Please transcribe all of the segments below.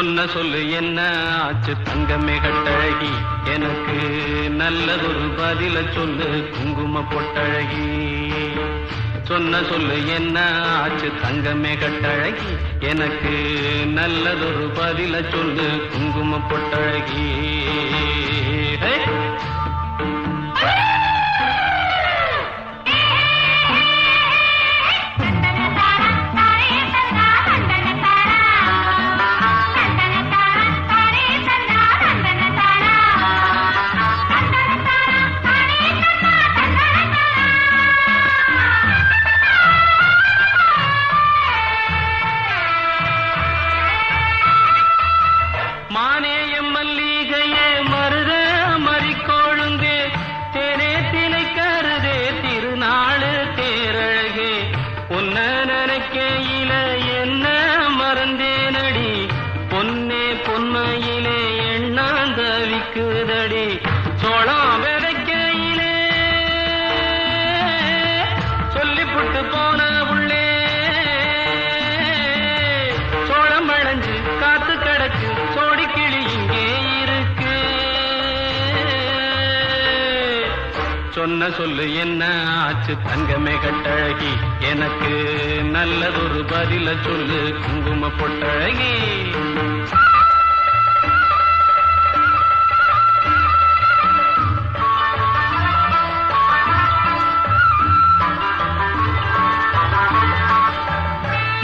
சொன்ன சொல்லு என்ன ஆச்சு தங்கமே கட்டழகி, எனக்கு நல்லதொரு பதில சொல்லு குங்கும பொட்டழகி. சொன்ன சொல்லு என்ன ஆச்சு தங்கமே கட்டழகி, எனக்கு நல்லதொரு பதில சொல்லு குங்கும பொட்டழகி. மானேயம் மல்லிகையே மருத மறிக்கோழுந்தே தேனே தினை கருதே திருநாளு தேரழகே. பொன்ன நினைக்கையில என்ன மறந்தேனடி, பொன்னே பொன்மையிலே எண்ணாந்தவிக்குதடி. சோளம் விதைக்கையிலே சொல்லிப்புட்டு போன உள்ளே சோளம் வளைஞ்சு காத்து கிடக்கு சோடிக்கிளி இங்கே இருக்கு. சொன்ன சொல்லு என்ன ஆச்சு தங்கமே கட்டழகி, எனக்கு நல்லதொரு பதில சொல்லு குங்கும பொட்டழகி.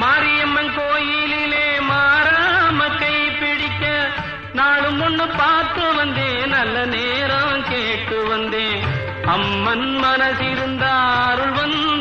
மாரியம்மன் கோயிலிலே மாறாம கை பிடிக்க நாளும் ஒண்ணு பார்த்து வந்தேன், நல்ல நேரம் கேட்டு வந்தேன். அம்மன் மனசிருந்த அருள் வந்து